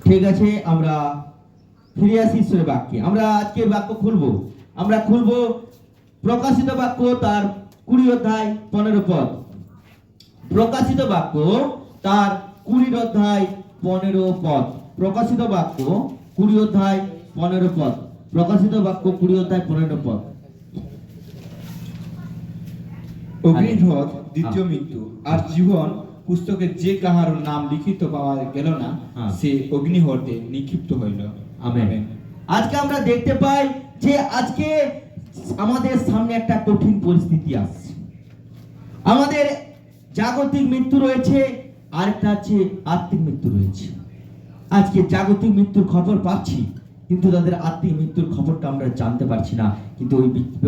ঠিক আছে, আমরা ফিরে আসি ঈশ্বরের বাক্যে। আমরা আজকে বাক্য খুলবো। আমরা খুলবো প্রকাশিত বাক্য তার 20 অধ্যায় 15 পদ। প্রকাশিত বাক্য তার 20 অধ্যায় 15 পদ। প্রকাশিত বাক্য 20 অধ্যায় 15 পদ। প্রকাশিত বাক্য 20 অধ্যায় 15 পদ। অগ্নিহ্রদ দ্বিতীয় মৃত্যু আর জীবন পুস্তকে যে কাহার নাম লিখিত পাওয়া গেল না, সে অগ্নিহ্রদে নিক্ষিপ্ত হইল। আমেন। আজকে আমরা দেখতে পাই যে আজকে আমাদের সামনে একটা কঠিন পরিস্থিতি আসছে। আমাদের জাগতিক মৃত্যু রয়েছে, আরেকটা আছে আত্মিক মৃত্যু রয়েছে। আজকে জাগতিক মৃত্যুর খবর পাচ্ছি, কিন্তু তাদের আত্মিক মৃত্যুর খবরটা আমরা জানতে পারছি না। কিন্তু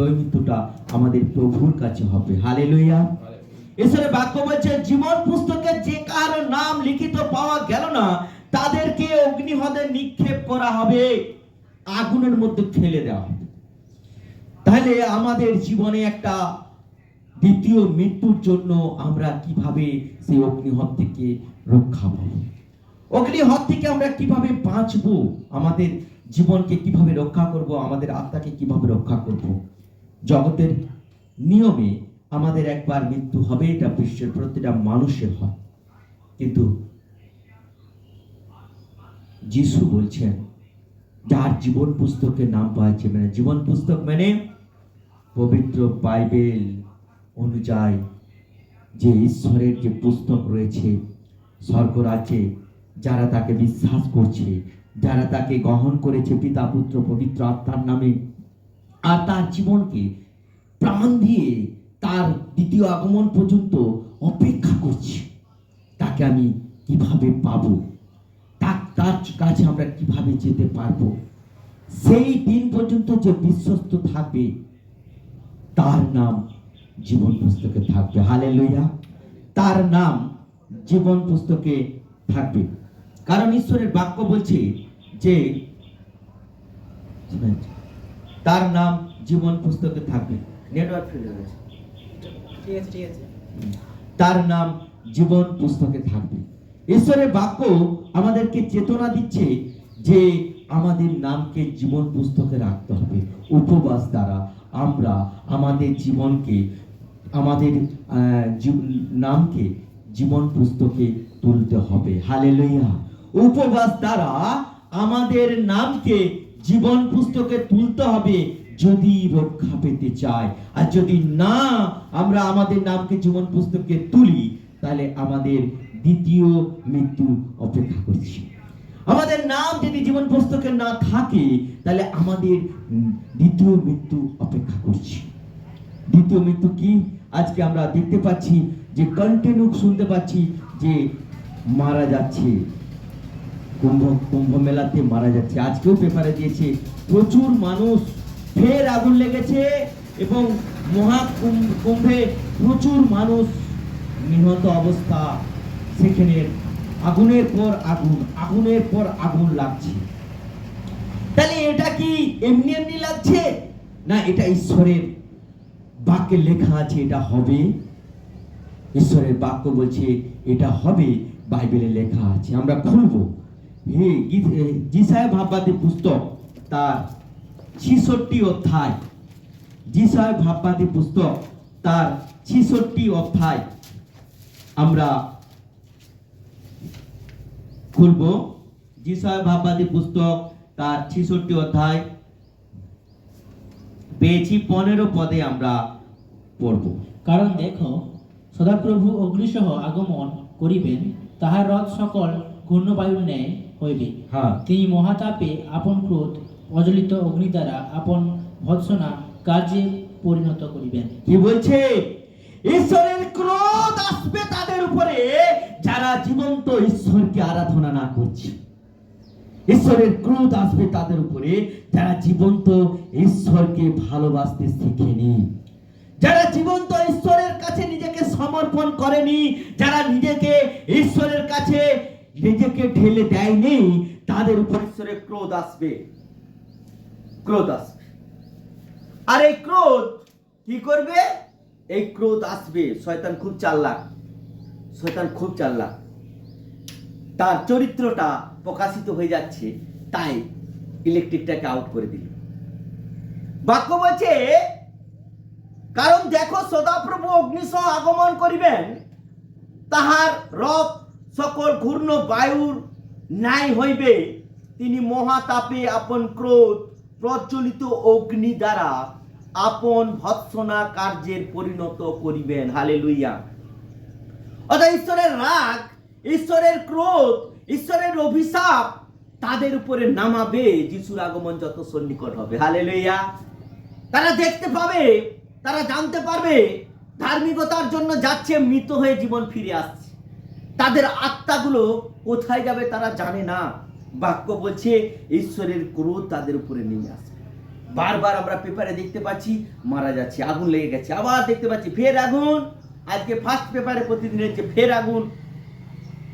ওই মৃত্যুটা আমাদের প্রভুর কাছে হবে। হালেলুয়া। ঈশ্বরের বাক্য বলছে জীবন পুস্তকে যে কারো নাম লিখিত পাওয়া গেল না, তাদেরকে অগ্নিহ্রদে নিক্ষেপ করা হবে, আগুনের মধ্যে ফেলে দেওয়া হবে। তাহলে আমাদের জীবনে একটা দ্বিতীয় মৃত্যুর জন্য আমরা কিভাবে সেই অগ্নিহ্রদ থেকে রক্ষা পাব, অগ্নিহ্রদ থেকে আমরা কিভাবে বাঁচবো, আমাদের জীবনকে কিভাবে রক্ষা করব, আমাদের আত্মাকে কিভাবে রক্ষা করব। জগতের নিয়মে আমাদের একবার মৃত্যু হবে, এটা বিশ্বের প্রতিটা মানুষের হয়। কিন্তু যিশু বলছেন যার জীবন পুস্তকে নাম পাওয়া, মানে জীবন পুস্তক মানে পবিত্র বাইবেল অনুযায়ী যে ঈশ্বরের যে পুস্তক রয়েছে স্বর্গরাজ্যে, যারা তাকে বিশ্বাস করছে, যারা তাকে গ্রহণ করেছে পিতা পুত্র পবিত্র আত্মার নামে, আর তার জীবনকে প্রাণ দিয়ে তার দ্বিতীয় আগমন পর্যন্ত অপেক্ষা করছি, তাকে আমি কিভাবে পাবো, তার কাছে আমরা কিভাবে যেতে পারবো, সেই দিন পর্যন্ত যে বিশ্বস্ত থাকবে তার নাম জীবন পুস্তকে থাকবে। হালেলুয়া। তার নাম জীবন পুস্তকে থাকবে, কারণ ঈশ্বরের বাক্য বলছে যে তার নাম জীবন পুস্তকে থাকবে। নেটওয়ার্ক ফেলে গেছে। ঠিক আছে। তার নাম জীবন পুস্তকে থাকবে। ঈশ্বরের বাক্য আমাদেরকে চেতনা দিচ্ছে যে আমাদের নামকে জীবন পুস্তকে রাখতে হবে। উপবাস দ্বারা আমরা আমাদের জীবনকে, আমাদের নামকে জীবন পুস্তকে তুলতে হবে। হালেলুয়া। উপবাস দ্বারা আমাদের নামকে জীবন পুস্তকে তুলতে হবে যদি রক্ষা পেতে চাই। আর যদি না আমরা আমাদের নামকে জীবন পুস্তকে তুলি, তাহলে আমাদের দ্বিতীয় মৃত্যু অপেক্ষা করছে। আমাদের নাম যদি জীবন পুস্তকে না থাকে, তাহলে আমাদের দ্বিতীয় মৃত্যু অপেক্ষা করছে। দ্বিতীয় মৃত্যু কি? আজকে আমরা দেখতে পাচ্ছি যে কন্টিনিউ শুনতে পাচ্ছি যে মারা যাচ্ছে, কুম্ভ মেলাতে মারা যাচ্ছে। আজকেও পেপারে দিয়েছে প্রচুর মানুষ, ফের আগুন লেগেছে এবং মহাকুম্ভে প্রচুর মানুষ নিহত অবস্থা। সেখানে আগুনের পর আগুন, আগুনের পর আগুন লাগছে। তাহলে এটা কি এমনি এমনি লাগছে না? এটা ঈশ্বরের বাক্যে লেখা আছে, এটা হবে। ঈশ্বরের বাক্য বলছে এটা হবে, বাইবেলে লেখা আছে। আমরা খুলবো যিশায়া ভাববাদী পুস্তক তার 66 অধ্যায়। যিশায়া ভাববাদী পুস্তক তার 66 অধ্যায় আমরা খুলবো। যিশায়া ভাববাদী পুস্তক তার 66 অধ্যায় পেয়েছি 15 পদে আমরা পড়ব। কারণ দেখো, সদাপ্রভু অগ্নিসহ আগমন করিবেন, তাহার রথ সকল ঘূর্ণবায়ুর ন্যায় হইবে। তিনি মহাতাপে আপন ক্রোধ প্রজ্বলিত অগ্নি দ্বারা আপন ভৎসনা কার্যে পরিণত করিবেন। কি বলছে? ঈশ্বরের ক্রোধ আসবে তাদের উপরে যারা জীবন্ত ঈশ্বরকে আরাধনা না করছে। ঈশ্বরের ক্রোধ আসবে তাদের উপরে যারা জীবন্ত ঈশ্বরকে ভালোবাসতে শিখেনি, যারা জীবন্ত ঈশ্বরের কাছে নিজেকে সমর্পণ করেনি, যারা নিজেকে ঈশ্বরের কাছে নিজেকে ঢেলে দেয়নি, তাদের উপর ঈশ্বরের ক্রোধ আসবে। ক্রোধ আসবে। আর এই ক্রোধ কি করবে? এই ক্রোধ আসবে। শয়তান খুব চালাক, শয়তান খুব চালাক। তার চরিত্রটা প্রকাশিত হয়ে যাচ্ছে, তাই ইলেকট্রিকটাকে আউট করে দিল। বাক্য বলছে, কারণ দেখো সদাপ্রভু অগ্নিসহ আগমন করিবেন, তাহার রথ সকল ঘূর্ণ বায়ুর ন্যায় হইবে, তিনি মহাতাপে আপন ক্রোধ প্রজ্বলিত অগ্নি দ্বারা আপন ভৎসনা কার্যের পরিণত করিবেন। হালেলুইয়া। অর্থাৎ ঈশ্বরের রাগ, ঈশ্বরের ক্রোধ, ঈশ্বরের অভিশাপ তাদের উপরে নামাবে যিশুর আগমন যত সন্নিকট হবে। হালেলুইয়া। তারা দেখতে পাবে, তারা জানতে পারবে ধার্মিকতার জন্য যাচ্ছে, মৃত হয়ে জীবন ফিরে আসছে। তাদের আত্মাগুলো কোথায় যাবে তারা জানে না। বাক্য বলছে ঈশ্বরের ক্রোধ তাদের উপরে নেমে আসবে। বারবার আমরা পেপারে দেখতে পাচ্ছি মারা যাচ্ছে, আগুন লেগে গেছে, আবার দেখতে পাচ্ছি ফের আগুন। আজকে ফার্স্ট পেপারে প্রতিদিন হচ্ছে ফের আগুন,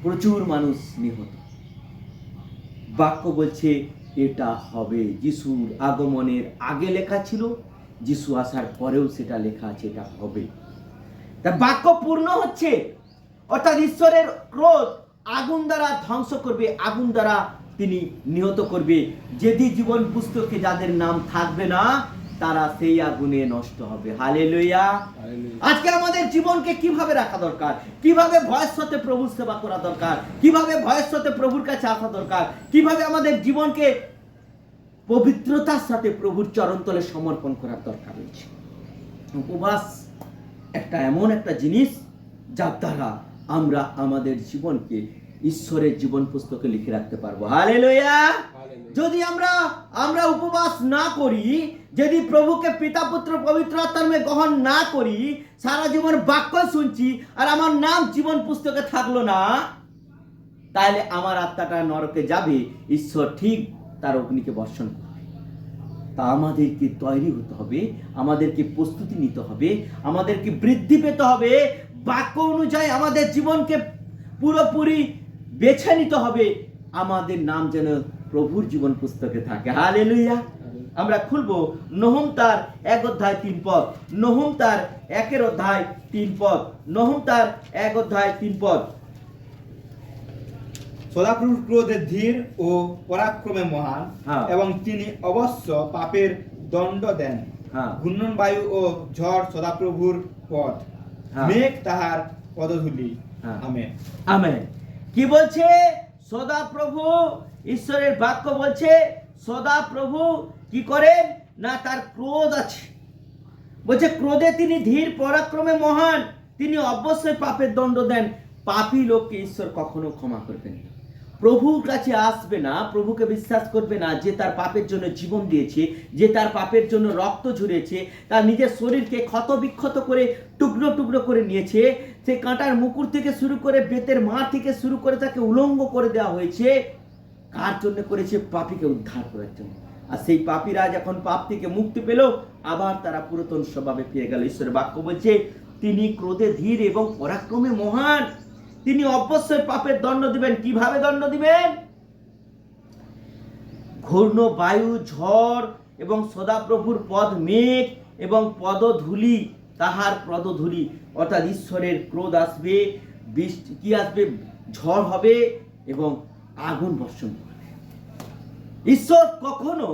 প্রচুর মানুষ নিহত। বাক্য বলছে এটা হবে। যিশুর আগমনের আগে লেখা ছিল, যিশু আসার পরেও সেটা লেখা আছে, এটা হবে। তা বাক্য পূর্ণ হচ্ছে, অর্থাৎ ঈশ্বরের ক্রোধ আগুন দ্বারা ধ্বংস করবে, আগুন দ্বারা তিনি নিহত করবে। যেদি জীবন পুস্তকে যাদের নাম থাকবে না, তারা সেই আগুনে নষ্ট হবে। হালেলুয়া। আজকে আমাদের জীবনকে কিভাবে রাখা দরকার, কিভাবে ভয়ের সাথে প্রভুর সেবা করা দরকার, কিভাবে ভয়ের সাথে প্রভুর কাছে আসা দরকার, কিভাবে আমাদের জীবনকে পবিত্রতার সাথে প্রভুর চরণতলে সমর্পণ করার দরকার রয়েছে। উপবাস একটা এমন একটা জিনিস যার দ্বারা আমরা আমাদের জীবনকে ঈশ্বরের জীবন পুস্তকে লিখে রাখতে পারবো। হালেলুয়া। যদি আমরা উপবাস না করি, যদি প্রভুকে পিতা পুত্র পবিত্র আত্মার নামে গ্রহণ না করি, সারা জীবন বাক্য শুনছি আর আমার নাম জীবন পুস্তকে থাকলো না, তাহলে আমার আত্মাটা নরকে যাবে, ঈশ্বর ঠিক তার অগ্নিকে বর্ষণ করবে। তা আমাদেরকে তৈরি হতে হবে, আমাদেরকে প্রস্তুতি নিতে হবে, আমাদেরকে বৃদ্ধি পেতে হবে, বাক্য অনুযায়ী আমাদের জীবনকে পুরোপুরি বেছে নিতে হবে, আমাদের নাম যেন প্রভুর জীবন পুস্তকে থাকে। হালেলুয়া। আমরা খুলবো নহুম তার 1 অধ্যায় 3 পদ, নহুম তার 1 অধ্যায় 3 পদ, নহুম তার 1 অধ্যায় 3 পদ। সদাপ্রভুর ক্রোধে ধীর ও পরাক্রমে মহান, এবং তিনি অবশ্য পাপের দণ্ড দেন। ঘূর্ণন বায়ু ও ঝড় সদাপ্রভুর পথ, মেঘ তাহার পদধূলি। আমেন। আমেন। কি বলছে সদাপ্রভু? ঈশ্বরের বাক্য বলছে সদাপ্রভু কি করেন না, তার ক্রোধ আছে। বলছে ক্রোধে তিনি ধীর, পরাক্রমে মহান, তিনি অবশ্যই পাপের দণ্ড দেন। পাপী লোককে ঈশ্বর কখনো ক্ষমা করবেন না। প্রভুর কাছে আসবে না, প্রভুকে বিশ্বাস করবে না, যে তার পাপের জন্য জীবন দিয়েছে, যে তার পাপের জন্য রক্ত ঝরিয়েছে, তার নিজের শরীরকে ক্ষত বিক্ষত করে টুকরো টুকরো করে নিয়েছে, সে কাঁটার মুকুর থেকে শুরু করে বেতের মার থেকে শুরু করে তাকে উলঙ্গ করে দেওয়া হয়েছে। কার জন্য করেছে? পাপীকে উদ্ধার করার জন্য। আর সেই পাপীরা যখন পাপ থেকে মুক্তি পেল, আবার তারা পুরাতন স্বভাবে ফিরে গেল। ঈশ্বরের বাক্য বলছে তিনি ক্রোধে ধীর এবং পরাক্রমে মহান, তিনি অবশ্যই পাপের দণ্ড দিবেন। কিভাবে দণ্ড দিবেন? ঘূর্ণ বায়ু, ঝড় এবং সদাপ্রভুর পদ মেঘ এবং পদধূলি, তাহার পদধূলি, অর্থাৎ ঈশ্বরের ক্রোধ আসবে, বৃষ্টি কি আসবে, ঝড় হবে এবং আগুন বর্ষণ করবে। ঈশ্বর কখনো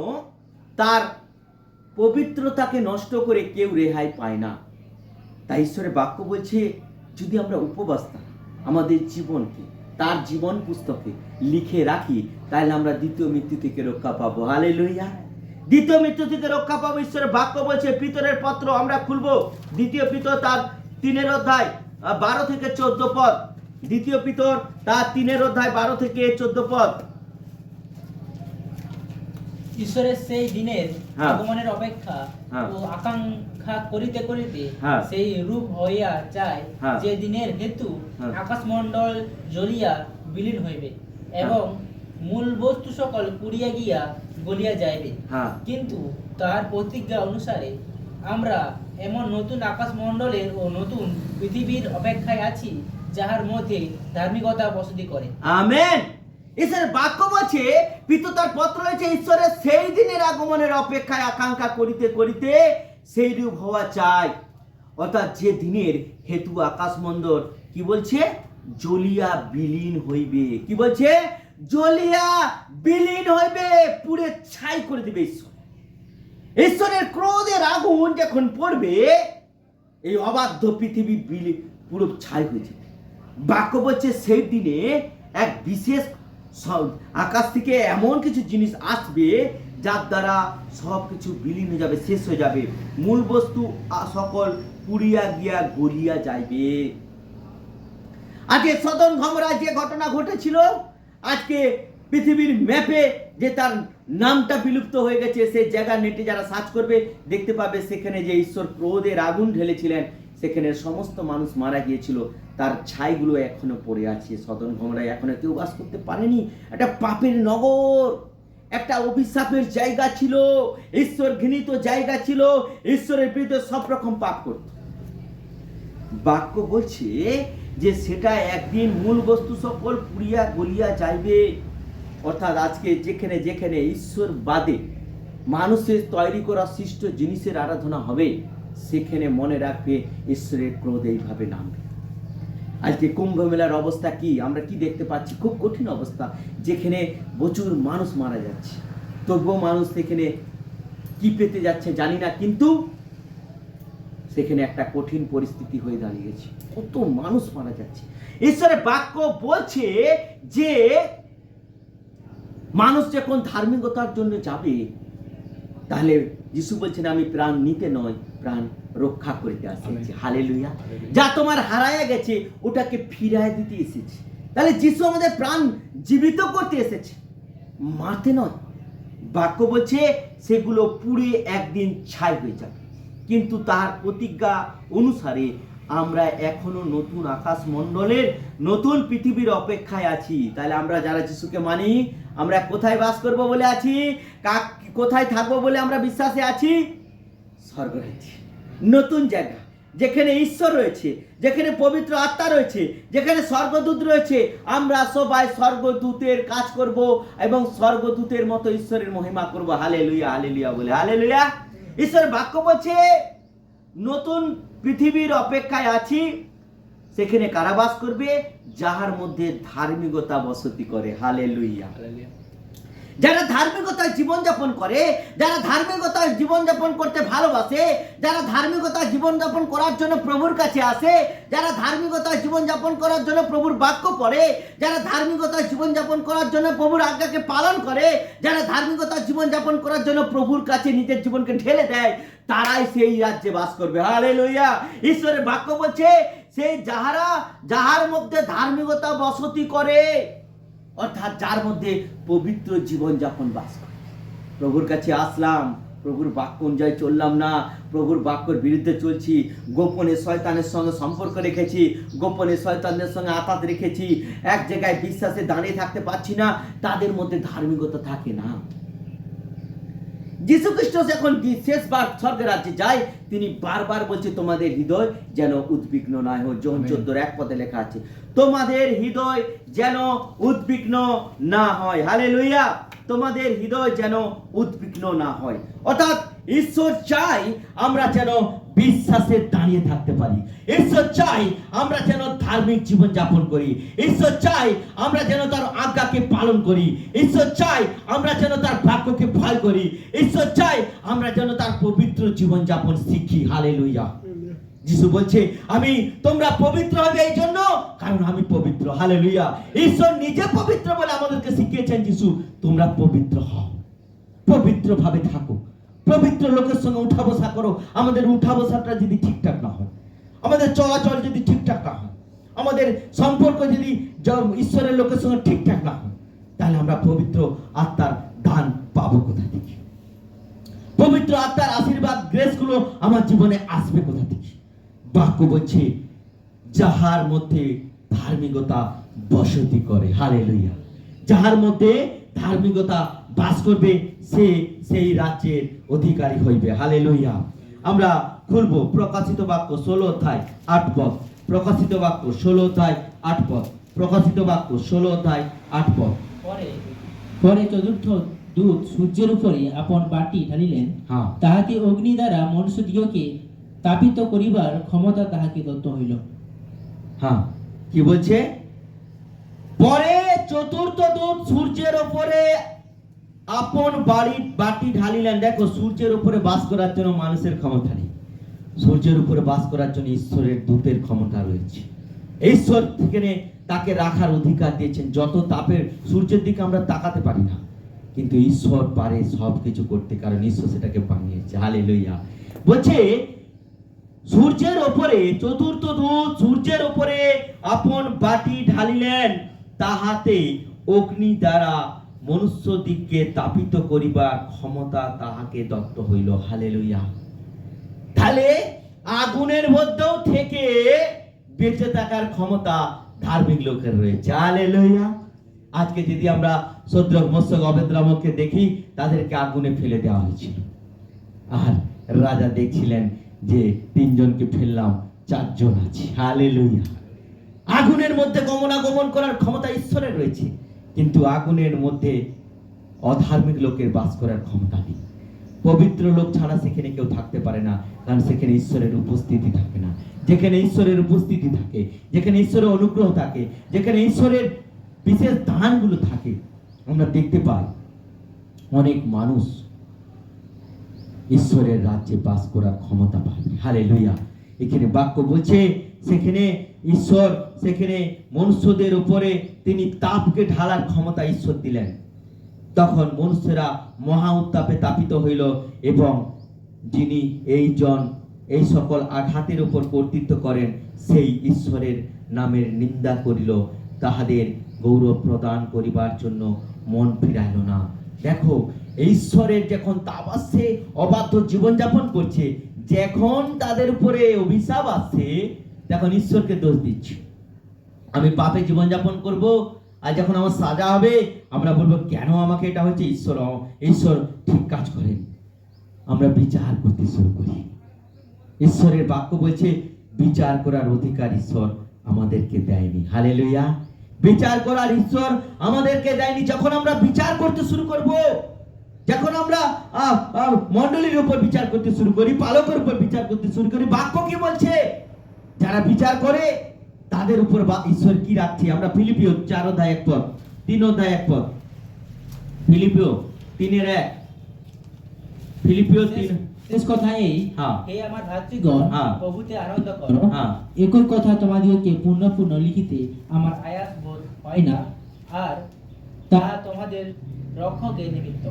তার পবিত্রতাকে নষ্ট করে কেউ রেহাই পায় না। তাই ঈশ্বরের বাক্য বলছে যদি আমরা উপবাস থাকি, আমাদের জীবনকে তার জীবন পুস্তকে লিখে রাখি, তাহলে আমরা দ্বিতীয় মৃত্যু থেকে রক্ষা পাবো। হালেলুয়া। দ্বিতীয় মৃত্যু থেকে রক্ষা পাবো। ঈশ্বরের বাক্য বলছে পিতরের পত্র, আমরা খুলবো দ্বিতীয় পিতর তার 3 অধ্যায় 12 থেকে 14 পদ। দ্বিতীয় পিতর তার 3 অধ্যায় 12 থেকে 14 পদ। ঈশ্বরের সেই দিনের আগমনের অপেক্ষা ও আকাঙ্ক্ষা করিতে করিতে সেই রূপ হইয়া যায়, যে দিনের হেতু আকাশমণ্ডল জ্বলিয়া বিলীন হইবে এবং মূল বস্তু সকল পুড়িয়া গিয়া গলিয়া যাইবে। কিন্তু তার প্রতিজ্ঞা অনুসারে আমরা এমন নতুন আকাশমণ্ডলের ও নতুন পৃথিবীর অপেক্ষায় আছি, যাহার মধ্যে ধার্মিকতা বসতি করে। আমেন। ঈশ্বরের বাক্য বলছে পিততার পত্র রয়েছে ঈশ্বরের সেই দিনের আগমনের অপেক্ষায় আকাঙ্ক্ষা করিতে করিতে সেই রূপ হওয়া চাই, অর্থাৎ যে দিনের হেতু আকাশমণ্ডল কি বলছে জ্বলিয়া বিলীন হইবে। কি বলছে? জ্বলিয়া বিলীন হইবে, পুড়ে ছাই করে দিবে ঈশ্বর। ঈশ্বরের ক্রোধের আগুন যখন পড়বে, এই অবাধ্য পৃথিবী পুরো ছাই হয়ে যাবে। বাক্য বলছে সেই দিনে এক বিশেষ আকাশ থেকে এমন কিছু জিনিস আসবে যার দ্বারা সব কিছু বিলীন হয়ে যাবে, শেষ হয়ে যাবে, মূল বস্তু সকল পুড়িয়া গিয়া গলিয়া যাইবে। আজকে সদম গমরায় যে ঘটনা ঘটেছিল, আজকে পৃথিবীর ম্যাপে যে তার নামটা বিলুপ্ত হয়ে গেছে, সেই জায়গা নেটে যারা সার্চ করবে দেখতে পাবে সেখানে যে ঈশ্বর ক্রোধের আগুন ঢেলেছিলেন, সেখানে সমস্ত মানুষ মারা গিয়েছিল, তার ছাইগুলো এখনো পড়ে আছে। সদম গমরায় এখনো কেউ বাস করতে পারেনি। একটা পাপের নগর, একটা অভিশাপের জায়গা ছিল, ঈশ্বর ঘৃণিত জায়গা ছিল, ঈশ্বরের বিরুদ্ধে সব রকম পাপ করত। বাক্য বলছে যে সেটা একদিন মূল বস্তু সকল পুড়িয়া গলিয়া যাইবে। অর্থাৎ আজকে যেখানে যেখানে ঈশ্বর বাদে মানুষের তৈরি করা সৃষ্ট জিনিসের আরাধনা হবে, সেখানে মনে রাখবে ঈশ্বরের ক্রোধ এইভাবে নামবে। আজকে কুম্ভ মেলার অবস্থা কি, আমরা কি দেখতে পাচ্ছি? খুব কঠিন অবস্থা, যেখানে প্রচুর মানুষ মারা যাচ্ছে, তবুও মানুষ সেখানে কি পেতে যাচ্ছে জানি না, কিন্তু সেখানে একটা কঠিন পরিস্থিতি হয়ে দাঁড়িয়েছে, কত মানুষ মারা যাচ্ছে। ঈশ্বরের বাক্য বলছে যে মানুষ যখন ধার্মিকতার জন্য যাবে, তাহলে যিশু বলছেন আমি প্রাণ নিতে নয়, প্রাণ রক্ষা করতে আসছি। হালেলুয়া। যা তোমার হারায়া গেছে ওটাকে ফিরায় দিতে এসেছে। তাহলে যিশু আমাদের প্রাণ জীবিত করতে এসেছে, মারতে নয়। বাক্য বলছে সেগুলো পুড়ে একদিন ছাই হয়ে যাবে, কিন্তু তার প্রতিজ্ঞা অনুসারে আমরা এখনো নতুন আকাশ মণ্ডলের নতুন পৃথিবীর অপেক্ষায় আছি। তাহলে আমরা যারা যিশুকে মানি, আমরা কোথায় বাস করব বলে আছি? কোথায় থাকবো বলে আমরা বিশ্বাসে আছি? স্বর্গরাজ্যে, নতুন জায়গা, যেখানে ঈশ্বর রয়েছে, যেখানে পবিত্র আত্মা রয়েছে, যেখানে স্বর্গদূত রয়েছে। আমরা সবাই স্বর্গদূতের কাজ করব এবং স্বর্গদূতের মতো ঈশ্বরের মহিমা করব। হালেলুয়া, হালেলুয়া বলে হালেলুয়া। ঈশ্বরের বাক্য বলছে নতুন পৃথিবীর অপেক্ষায় আছি, সেখানে কারা বাস করবে? যাহার মধ্যে ধার্মিকতা বসতি করে। হালেলুয়া। যারা ধার্মিকতায় জীবনযাপন করে, যারা ধার্মিকতায় জীবনযাপন করতে ভালোবাসে, যারা ধার্মিকতায় জীবনযাপন করার জন্য প্রভুর কাছে আসে, যারা ধার্মিকতায় জীবনযাপন করার জন্য প্রভুর বাক্য পড়ে, যারা ধার্মিকতায় জীবনযাপন করার জন্য প্রভুর আজ্ঞাকে পালন করে, যারা ধার্মিকতায় জীবনযাপন করার জন্য প্রভুর কাছে নিজের জীবনকে ঢেলে দেয়, তারাই সেই রাজ্যে বাস করবে। হালেলুয়া। ঈশ্বরের বাক্য বলছে সেই যাহার মধ্যে ধার্মিকতা বসতি করে, অর্থাৎ যার মধ্যে পবিত্র জীবনযাপন বাস করে। প্রভুর কাছে আসলাম, প্রভুর বাক্য অনুযায়ী চললাম না, প্রভুর বাক্যের বিরুদ্ধে চলছি, গোপনে শয়তানের সঙ্গে সম্পর্ক রেখেছি, গোপনে শয়তানের সঙ্গে আঘাত রেখেছি, এক জায়গায় বিশ্বাসে দাঁড়িয়ে থাকতে পারছি না, তাদের মধ্যে ধার্মিকতা থাকে না। যীশু খ্রিস্ট যখন শেষবার স্বর্গের রাজ্যে যায়, তিনি বারবার বলছে তোমাদের হৃদয় যেন উদ্বিগ্ন না হয়। যোহন 14:1 লেখা আছে, তোমাদের হৃদয় যেন উদ্বিগ্ন না হয়। হালেলুয়া। তোমাদের হৃদয় যেন উদ্বিগ্ন না হয়। অর্থাৎ ঈশ্বর চাই আমরা যেন বিশ্বাসে দাঁড়িয়ে থাকতে পারি। ঈশ্বর চাই আমরা যেন ধার্মিক জীবন যাপন করি। ঈশ্বর চাই আমরা যেন তার আজ্ঞাকে পালন করি। ঈশ্বর চাই আমরা যেন তার বাক্যকে ভয় করি। ঈশ্বর চাই আমরা যেন তার পবিত্র জীবন যাপন শিখি। হালেলুয়া। যিশু বলছে তোমরা পবিত্র হবে এই জন্য কারণ আমি পবিত্র। হালেলুয়া। ঈশ্বর নিজে পবিত্র বলে আমাদেরকে শিখিয়েছেন যিশু, তোমরা পবিত্র হও, পবিত্র ভাবে থাকো, পবিত্র লোকের সঙ্গে উঠা বসা করো। আমাদের উঠা বসাটা যদি ঠিকঠাক না হয়, আমাদের চলাচল যদি ঠিকঠাক না হয়, আমাদের সম্পর্ক যদি ঈশ্বরের লোকের সঙ্গে ঠিকঠাক না হয়, তাহলে আমরা পবিত্র আত্মার দান পাবো কোথা থেকে? পবিত্র আত্মার আশীর্বাদ গ্রেস গুলো আমার জীবনে আসবে কোথা থেকে? বাক্য বলছে যাহার মধ্যে ধার্মিকতা বসতি করে। হালেলুয়া। যাহার মধ্যে ধার্মিকতা বাস করবে সে সেই রাজ্যের অধিকারী হইবে। হালেলুয়া। আমরা খুলবো প্রকাশিত বাক্য 16:8 প্রকাশিত বাক্য 16:8 প্রকাশিত বাক্য 16:8 পরে চতুর্থ দূত সূর্যের উপরে আপন বাটি ঢালিলেন, তাহাতে অগ্নি দ্বারা মনুষ্যদিগকে তাপিত করিবার ক্ষমতা তাহাকে দত্ত হইল। কি বলছে? পরে চতুর্থ দূত সূর্যের উপরে আপন বাটি ঢালিলেন। দেখো, সূর্যের উপরে বাস করার জন্য মানুষের ক্ষমতা নেই, সূর্যের উপরে বাস করার জন্য ঈশ্বরের দূতের ক্ষমতা রয়েছে। ঈশ্বর থেকে তাকে রাখার অধিকার দিয়েছেন। যত তাপের সূর্যের দিকে আমরা তাকাতে পারি না, কিন্তু ঈশ্বর পারে সবকিছু করতে, কারণ ঈশ্বর সেটাকে বানিয়েছে। হালেলুয়া। বলছে সূর্যের উপরে চতুর্থ দূত সূর্যের উপরে আপন বাটি ঢালিলেন, তাহাতে অগ্নি দ্বারা মনুষ্য দিগকে তাপিত করিবার ক্ষমতা তাহাকে দত্ত হইল। হালেলুয়া। তাহলে আগুনের মধ্যেও থেকে বেঁচে থাকার ক্ষমতা ধার্মিক লোকের রয়েছে। হালেলুয়া। আজকে যদি আমরা শদ্রক, মোশক, অবেদরামকে দেখি, তাদেরকে আগুনে ফেলে দেওয়া হয়েছিল, আর রাজা দেখছিলেন যে 3 জনকে ফেললাম, 4 জন আছে। হালেলুয়া। আগুনের মধ্যে গমনাগমন করার ক্ষমতা ঈশ্বরের রয়েছে, কিন্তু আগুনের মধ্যে অধার্মিক লোকের বাস করার ক্ষমতা নেই। পবিত্র লোক ছাড়া সেখানে কেউ থাকতে পারে না, কারণ সেখানে ঈশ্বরের উপস্থিতি থাকে না। যেখানে ঈশ্বরের উপস্থিতি থাকে, যেখানে ঈশ্বরের অনুগ্রহ থাকে, যেখানে ঈশ্বরের বিশেষ দানগুলো থাকে, আমরা দেখতে পাই অনেক মানুষ ঈশ্বরের রাজ্যে বাস করার ক্ষমতা পাবে। হালেলুয়া। এখানে বাক্য বলছে সেখানে ঈশ্বর সেখানে মনুষ্যদের উপরে তিনি তাপকে ঢালার ক্ষমতা ঈশ্বর দিলেন। তখন মনুষ্যরা মহা উত্তাপে তাপিত হইল, এবং যিনি এই সকল আঘাতের উপর কর্তৃত্ব করেন, সেই ঈশ্বরের নামের নিন্দা করিল, তাহাদের গৌরব প্রদান করিবার জন্য মন ফিরাইল না। দেখো, ঈশ্বরের যখন তাপ আসছে, অবাধ্য জীবনযাপন করছে, যখন তাদের উপরে অভিশাপ আসছে, তখন ঈশ্বরকে দোষ দিচ্ছে। আমি পাপে জীবনযাপন করব, আর যখন আমার সাজা হবে, আমরা বলবো কেন আমাকে এটা হচ্ছে, ঈশ্বর ঠিক কাজ করেন। আমরা বিচার করতে শুরু করি। ঈশ্বরের বাক্য বলছে বিচার করার অধিকার ঈশ্বর আমাদেরকে দেয়নি। হালেলুয়া। বিচার করার ঈশ্বর আমাদেরকে দেয়নি। যখন আমরা বিচার করতে শুরু করব, যখন আমরা মণ্ডলীর উপর বিচার করতে শুরু করি, পালকের উপর বিচার করতে শুরু করি, বাক্য কি বলছে? যারা বিচার করে তাদের উপর ঈশ্বর কি রাখছে? আমরা ফিলিপিও 4:1, 3:1, ফিলিপিও 3:1, ফিলিপিও 3। শেষ কথা এই, হ্যাঁ। হে আমার ভাতৃগণ, হ্যাঁ। প্রভুতে আনন্দ করো। হ্যাঁ। একই কথা তোমাদিগকে পূর্ণ পূর্ণ লিখিতে আমার আয়াস বোধ হয় না, আর তাহা তোমাদের রক্ষকের নিমিত্ত।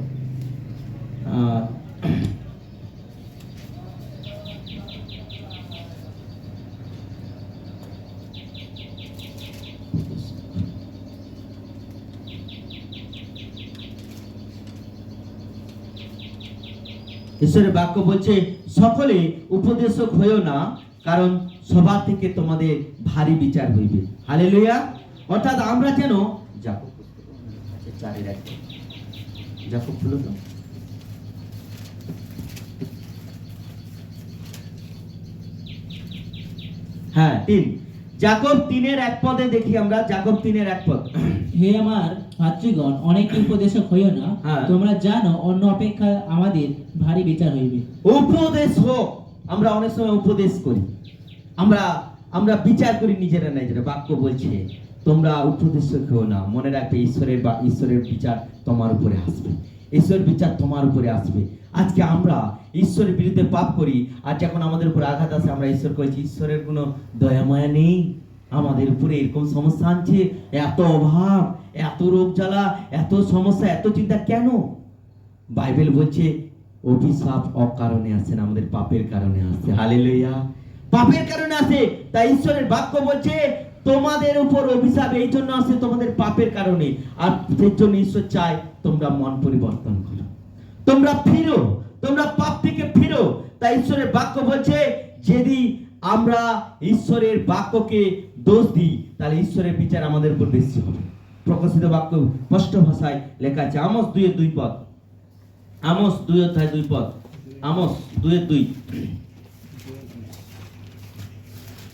ঈশ্বরের বাক্য বলছে সকলে উপদেশক হইও না, কারণ সবার থেকে তোমাদের ভারী বিচার হইবে। হালেলুয়া। অর্থাৎ আমরা যেন যাকব 4:1, যাকব খুলো তো। হ্যাঁ, 3, যাকব 3:1 দেখি আমরা। যাকব 3:1। হে আমার ভাতৃগণ, অনেক উপদেশক হইও না, হ্যাঁ। তোমরা জানো অন্য অপেক্ষা আমাদের ভারী বিচার হইবে। উপদেশ হোক। আমরা অনেক সময় উপদেশ করি, আমরা বিচার করি নিজেরা নাই। যেটা বাক্য বলছে তোমরা উপদেশক হও না। মনে রাখবে ঈশ্বরের বিচার তোমার উপরে আসবে। ঈশ্বরের বিচার তোমার উপরে আসবে। আজকে আমরা ঈশ্বরের বিরুদ্ধে পাপ করি, আর যখন আমাদের উপর আঘাত আসে আমরা ঈশ্বর কইছি ঈশ্বরের কোনো দয়া মায়া নেই, আমাদের উপরে এরকম সমস্যা আনছে, এত অভাব, এত রোগ জ্বালা, এত সমস্যা, এত চিন্তা কেন? বাইবেল বলছে অভিশাপ অকারণে আসে না, আমাদের পাপের কারণে আসে। হালেলুয়া। পাপের কারণে আসে। তাই ঈশ্বরের বাক্য বলছে তোমাদের উপর অভিশাপ এই জন্য আসে তোমাদের পাপের কারণে, আর সেই জন্য ঈশ্বর চায় তোমরা মন পরিবর্তন করো, তোমরা ফিরো, তোমরা পাপ থেকে ফিরো। তাই ঈশ্বরের বাক্য বলছে যদি আমরা ঈশ্বরের বাক্যকে দোষ দিই, তাহলে ঈশ্বরের বিচার আমাদের উপর বেশি হবে। প্রকাশিত বাক্য স্পষ্ট ভাষায় লেখা আছে। Amos 2:2, Amos 2:2, Amos 2:2,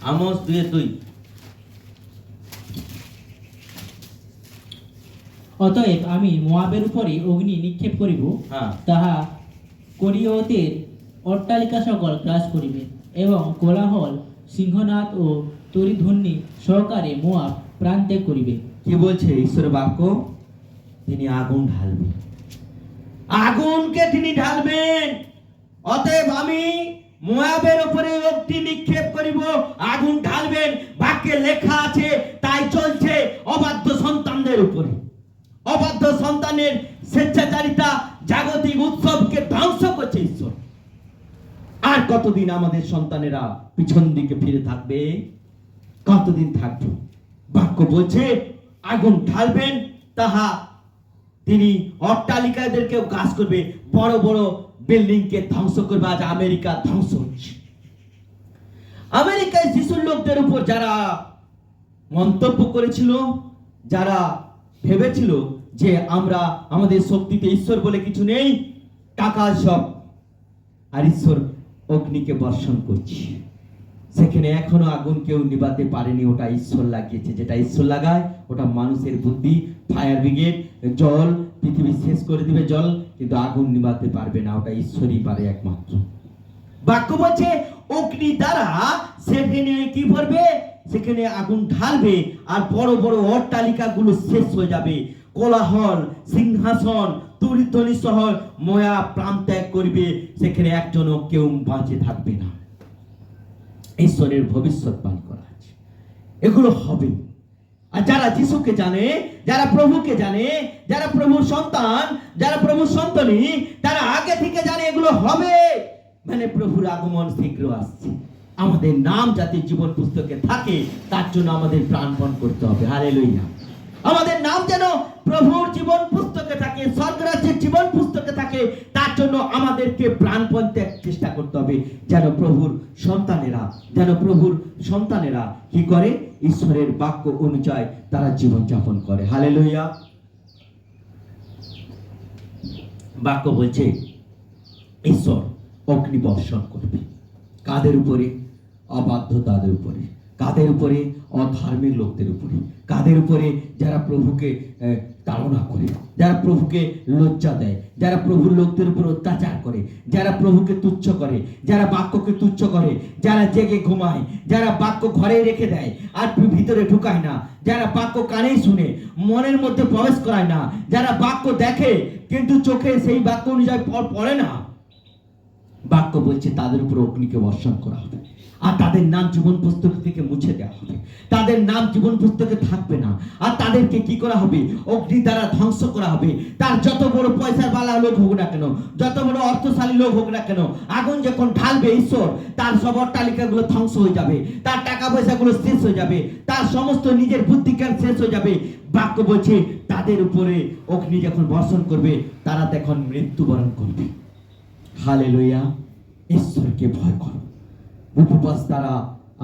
Amos 2:2। অতএব আমি মোয়াবের উপরে অগ্নি নিক্ষেপ করিব, হ্যাঁ। তাহা করিয়তের অট্টালিকা সকল গ্রাস করিবে, এবং কোলাহল, সিংহনাদ ও তরিধ্বনি সহকারে মোয়াব প্রান্তে করিবে। কি বলছে ঈশ্বরের বাক্য? তিনি আগুন ঢালবেন, আগুনকে তিনি ঢালবেন। অতএব আমি মোয়াবের উপরে অগ্নি নিক্ষেপ করিব, আগুন ঢালবেন। বাক্যে লেখা আছে, তাই চলছে অবাধ্য সন্তানদের উপরে। অবাধ্য সন্তানের স্বেচ্ছাচারিতা জাগতিক উৎসবকে ধ্বংস করছে ঈশ্বর। আর কতদিন আমাদের সন্তানেরা পিছন দিকে ফিরে থাকবে? কতদিন থাকবে? বাক্য বলছে আগুন ঢালবেন, তাহা তিনি অট্টালিকাদেরকেও গাছ করবে, বড় বড় বিল্ডিং কে ধ্বংস করবে। আজ আমেরিকা ধ্বংস হচ্ছে। আমেরিকায় যিশুর লোকদের উপর যারা মন্তব্য করেছিল, যারা ভেবেছিল যে আমরা আমাদের শক্তিতে ঈশ্বর বলে কিছু নেই, টাকা সব, আর ঈশ্বর অগ্নিকে বর্ষণ করছে। সেখানে এখনো আগুন কেউ নিভাতে পারেনি, ওটা ঈশ্বর লাগিয়েছে। যেটা ঈশ্বর লাগায় ওটা মানুষের বুদ্ধি। ফায়ার ব্রিগেড, জল, পৃথিবী শেষ করে দিবে জল, কিন্তু আগুন নিভাতে পারবে না, ওটা ঈশ্বরই পারে একমাত্র। বাক্য বলছে অগ্নি দ্বারা সেখানে কি করবে? সেখানে আগুন ঢালবে, আর বড় বড় অট্টালিকাগুলো শেষ হয়ে যাবে। কোলাহল, সিংহাসন, তুরিধ্বনি সহ ময়া প্রাণ ত্যাগ করবে। সেখানে একজনও কেউ বাঁচে থাকবে না। ঈশ্বরের ভবিষ্যৎবাণী করা আছে, এগুলো হবে। আর যারা যিশুকে জানে, যারা প্রভুকে জানে, যারা প্রভুর সন্তান, যারা প্রভুর সন্তানী, তারা আগে থেকে জানে এগুলো হবে। মানে প্রভুর আগমন শীঘ্র আসছে। আমাদের নাম যাতে জীবন পুস্তকে থাকে, তার জন্য আমাদের প্রাণপণ করতে হবে। হালেলুয়া। আমাদের নাম যেন প্রভুর জীবন পুস্তকে থাকে, স্বর্গরাজ্যের জীবন পুস্তকে থাকে, তার জন্য আমাদেরকে প্রাণপণ চেষ্টা করতে হবে। যেন প্রভুর সন্তানেরা কি করে? ঈশ্বরের বাক্য অনুযায়ী তারা জীবন যাপন করে। হালেলুয়া। বাক্য বলছে ঈশ্বর অগ্নি বর্ষণ করবে। কাদের উপরে? অবাধ্যতাদের উপরে। কাদের উপরে? অধার্মিক লোকদের উপরে। কাদের উপরে? যারা প্রভুকে তাড়না করে, যারা প্রভুকে লজ্জা দেয়, যারা প্রভুর লোকদের উপর অত্যাচার করে, যারা প্রভুকে তুচ্ছ করে, যারা বাক্যকে তুচ্ছ করে, যারা জেগে ঘুমায়, যারা বাক্য ঘরে রেখে দেয় আর ভিতরে ঢুকায় না, যারা বাক্য কানেই শুনে মনের মধ্যে প্রবেশ করায় না, যারা বাক্য দেখে কিন্তু চোখে সেই বাক্য অনুযায়ী পড়ে না। বাক্য বলছে তাদের উপর অগ্নিকে বর্ষণ করা হবে, আর তাদের নাম জীবন পুস্তক থেকে মুছে দেওয়া হবে। তাদের নাম জীবন পুস্তকে থাকবে না, আর তাদেরকে কি করা হবে? অগ্নি দ্বারা ধ্বংস করা হবে। তার যত বড় পয়সার বালা লোক হোক না কেন, যত বড় অর্থশালী লোক হোক না কেন, আগুন যখন ঢালবে ঈশ্বর, তার সব অট্টালিকাগুলো ধ্বংস হয়ে যাবে, তার টাকা পয়সাগুলো শেষ হয়ে যাবে, তার সমস্ত নিজের বুদ্ধি জ্ঞান শেষ হয়ে যাবে। বাক্য বলছে তাদের উপরে অগ্নি যখন বর্ষণ করবে, তারা তখন মৃত্যুবরণ করবে। হালেলুয়া। ঈশ্বরকে ভয় করো। উপবাস দ্বারা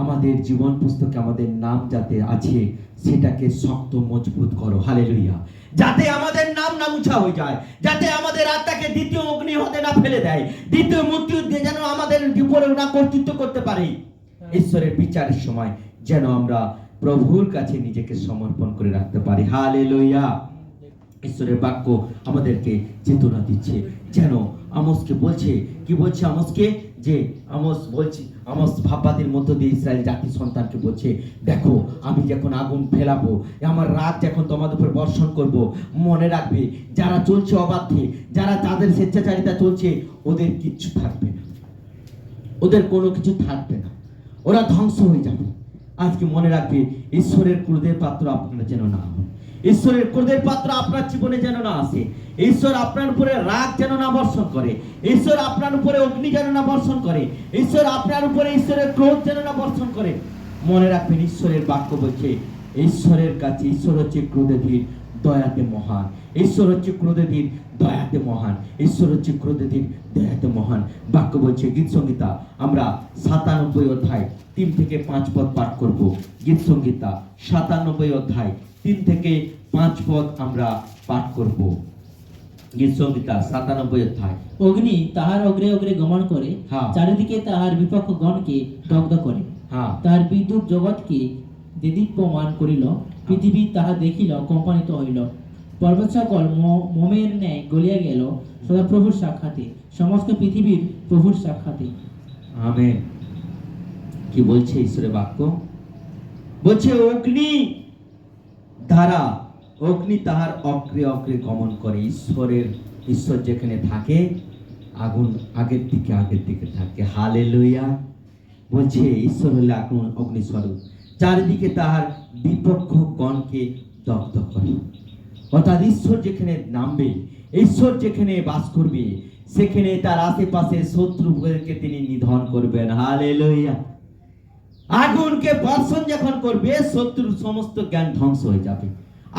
আমাদের জীবন পুস্তকে আমাদের নাম যাতে আছে, সেটাকে শক্ত মজবুত করো। হালেলুয়া। যাতে আমাদের নাম না মুছা হয়ে যায়, যাতে আমাদের আত্মাকে দ্বিতীয় অগ্নি হতে না ফেলে দেয়, দ্বিতীয় মৃত্যু যেন আমাদের উপরে না কর্তৃত্ব করতে পারে। ঈশ্বরের বিচারের সময় যেন আমরা প্রভুর কাছে নিজেকে সমর্পণ করে রাখতে পারি। হালেলুয়া। ঈশ্বরের বাক্য আমাদেরকে চেতনা দিচ্ছে। যেন আমোসকে বলছে, কি বলছে আমোসকে? যে আমোস ভাববাদের মধ্য দিয়ে ইসরায়েল জাতি সন্তানকে বলছে, দেখো আমি যখন আগুন ফেলাবো, আমার রাত যখন তোমাদের উপর বর্ষণ করব, মনে রাখবে যারা চলছে অবাধ্যে, যারা তাদের স্বেচ্ছাচারিতা চলছে, ওদের কিচ্ছু থাকবে না, ওদের কোনো কিছু থাকবে না, ওরা ধ্বংস হয়ে যাবে। আজকে মনে রাখবে, ঈশ্বরের ক্রোধের পাত্র আপনারা যেন না হন, ঈশ্বরের ক্রোধের পাত্র আপনার জীবনে যেন না আসে, ঈশ্বর আপনার উপরে রাগ যেন না বর্ষণ করে, ঈশ্বর আপনার উপরে অগ্নি যেন না বর্ষণ করে, ঈশ্বর আপনার উপরে ঈশ্বরের ক্রোধ যেন না বর্ষণ করে। মনে রাখবেন, ঈশ্বরের বাক্য বলছে ঈশ্বরের কাছে ঈশ্বর হচ্ছে ক্রোধে ধীর, দয়াতে মহান। ঈশ্বর হচ্ছে ক্রোধে ধীর, দয়াতে মহান। ঈশ্বর হচ্ছে ক্রোধে ধীর, দয়াতে মহান। বাক্য বলছে গীত সংহিতা, আমরা 97 অধ্যায় 3 থেকে 5 পদ পাঠ করব। গীত সংহিতা 97 অধ্যায় 3 থেকে 5 পদ আমরা পাঠ করব। গীত সংহিতা 97 অধ্যায়। অগ্নি তাহার অগ্রে অগ্রে গমন করে, হ্যাঁ। চারিদিকে তাহার বিপক্ষগণকে দগ্ধ করে, হ্যাঁ। তাহার বিদ্যুৎ জগৎকে দেদীপ্যমান করিল, পৃথিবী তাহা দেখিল, কম্পানিত হইল। পর্বত সকল মোমের ন্যায় গলিয়া গেল সদাপ্রভুর সাক্ষাতে, সমস্ত পৃথিবীর প্রভুর সাক্ষাতে। আমেন। কি বলছে ঈশ্বরের বাক্য? বলছে অগ্নি দ্বারা অগ্নি তাহার অগ্রে অগ্রে গমন করে। ঈশ্বর যেখানে থাকে আগুন আগের দিকে থাকে। হালেলুয়া। বলছে ঈশ্বর হলে আগুন অগ্নিস্বরূপ, চারিদিকে তাহার বিপক্ষ গণকে দগ্ধ করে। অর্থাৎ ঈশ্বর যেখানে নামবে, ঈশ্বর যেখানে বাস করবে, সেখানে তার আশেপাশে শত্রুকে তিনি নিধন করবেন। হালেলুয়া। আগুনকে বর্ষণ যখন করবে, শত্রুর সমস্ত জ্ঞান ধ্বংস হয়ে যাবে।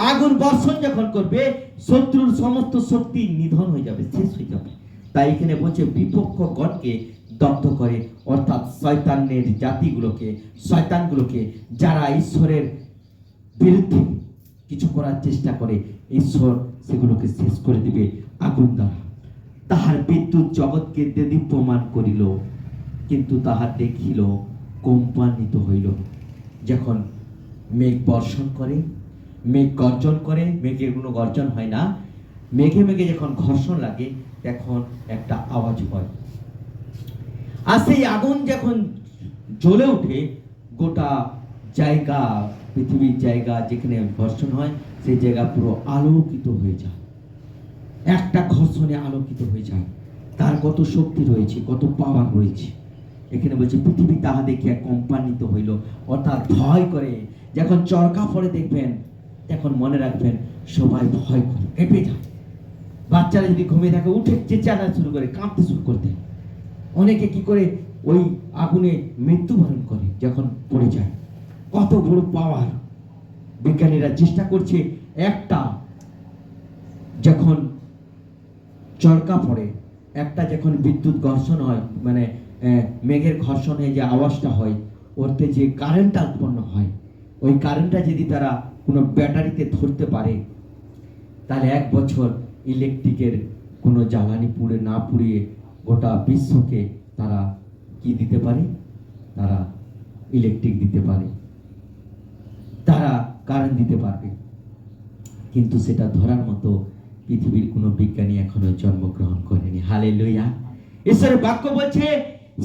আগুন বর্ষণ যখন করবে, শত্রুর সমস্ত শক্তি নিধন হয়ে যাবে, শেষ হয়ে যাবে। তাই এখানে বলছে বিপক্ষ গণকে দগ্ধ করে, অর্থাৎ শয়তানের জাতিগুলোকে, শয়তানগুলোকে, যারা ঈশ্বরের বিরুদ্ধে কিছু করার চেষ্টা করে, ঈশ্বর সেগুলোকে শেষ করে দিবে আগুন দ্বারা। তাহার বিদ্যুৎ জগৎকে দেদীপ্যমান করিল, কিন্তু তাহার দেখিল কম্পান্বিত হইল। যখন মেঘ বর্ষণ করে, মেঘ গর্জন করে, মেঘের কোনো গর্জন হয় না, মেঘে মেঘে যখন ঘর্ষণ লাগে তখন একটা আওয়াজ হয়। আর সেই আগুন যখন জ্বলে ওঠে, গোটা জায়গা, পৃথিবীর জায়গা যেখানে ঘর্ষণ হয়, সেই জায়গা পুরো আলোকিত হয়ে যায়। একটা ঘর্ষণে আলোকিত হয়ে যায়। তার কত শক্তি রয়েছে, কত পাওয়ার রয়েছে। এখানে বলছে পৃথিবী তাহা দেখিয়া কম্পান্বিত হইল, অর্থাৎ ভয় করে। যখন চরকা পড়ে দেখবেন, তখন মনে রাখবেন সবাই ভয় করে, কেঁপে যায়। বাচ্চারা যদি ঘুমিয়ে থাকে, উঠে চেঁচানো শুরু করে, কাঁপতে শুরু করতে। অনেকে কি করে ওই আগুনে মৃত্যুবরণ করে যখন পড়ে যায়। কত বড় পাওয়ার! বিজ্ঞানীরা চেষ্টা করছে, একটা যখন চরকা পড়ে, একটা যখন বিদ্যুৎ ঘর্ষণ হয়, মানে মেঘের ঘর্ষণ হয়ে যে আওয়াজটা হয়, ওতে যে কারেন্টটা উৎপন্ন হয়, ওই কারেন্টটা যদি তারা কোনো ব্যাটারিতে ধরতে পারে, তাহলে 1 বছর ইলেকট্রিকের কোনো জ্বালানি না পুড়িয়ে গোটা বিশ্বকে তারা কি দিতে পারে? তারা ইলেকট্রিক দিতে পারে, তারা কারেন্ট দিতে পারবে। কিন্তু সেটা ধরার মতো পৃথিবীর কোনো বিজ্ঞানী এখনো জন্মগ্রহণ করেনি। হালেলুয়া। ঈশ্বরের বাক্য বলছে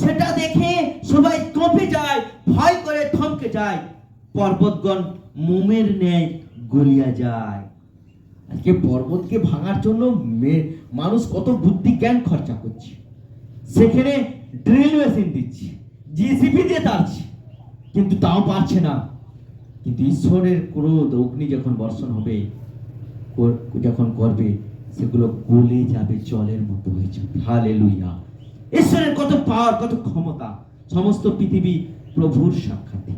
সেটা দেখে সবাই কঁপে যায়, ভয় করে থমকে যায়, পর্বতগণ মোমের ন্যায় গলিয়া যায়। আজকে পর্বতকে ভাঙার জন্য মানুষ কত বুদ্ধি জ্ঞান খরচা করছে, সেখানে ড্রিল মেশিন দিচ্ছে, জিসিপি দিয়ে তাড়ছে, কিন্তু তাও পারছে না। কিন্তু ঈশ্বরের ক্রোধ অগ্নি যখন বর্ষণ হবে, যখন করবে, সেগুলো গলে যাবে, জলের মতো হয়ে যাবে। হালেলুয়া। ঈশ্বরের কত পাওয়ার, কত ক্ষমতা! সমস্ত পৃথিবী প্রভুর সাক্ষাতে,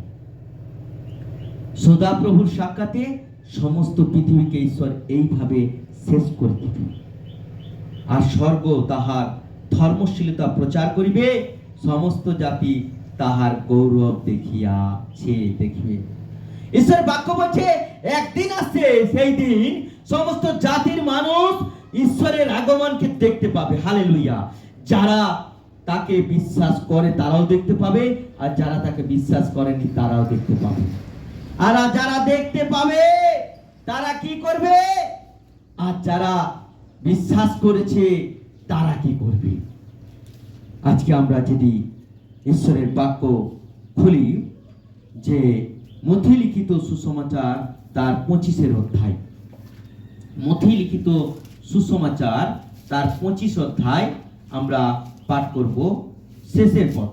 সদা প্রভুর সাক্ষাতে সমস্ত পৃথিবীকে ঈশ্বর এইভাবে শেষ করে দিবে। আর স্বর্গ তাহার ধর্মশীলতা প্রচার করিবে, সমস্ত জাতি তাহার গৌরব দেখিবে। ঈশ্বর বাক্য বলছে একদিন আসছে, সেই দিন সমস্ত জাতির মানুষ ঈশ্বরের আগমনকে দেখতে পাবে। হালেলুয়া। যারা তাকে বিশ্বাস করে তারাও দেখতে পাবে, আর যারা তাকে বিশ্বাস করেনি তারাও দেখতে পাবে। আর যারা দেখতে পাবে তারা কি করবে? আর যারা বিশ্বাস করেছে তারা কি করবে? আজকে আমরা যদি ঈশ্বরের বাক্য খুলি, যে মথি লিখিত সুসমাচার তার 25 অধ্যায়, মথি লিখিত সুসমাচার তার 25 অধ্যায় আমরা পাঠ করব শেষের পর।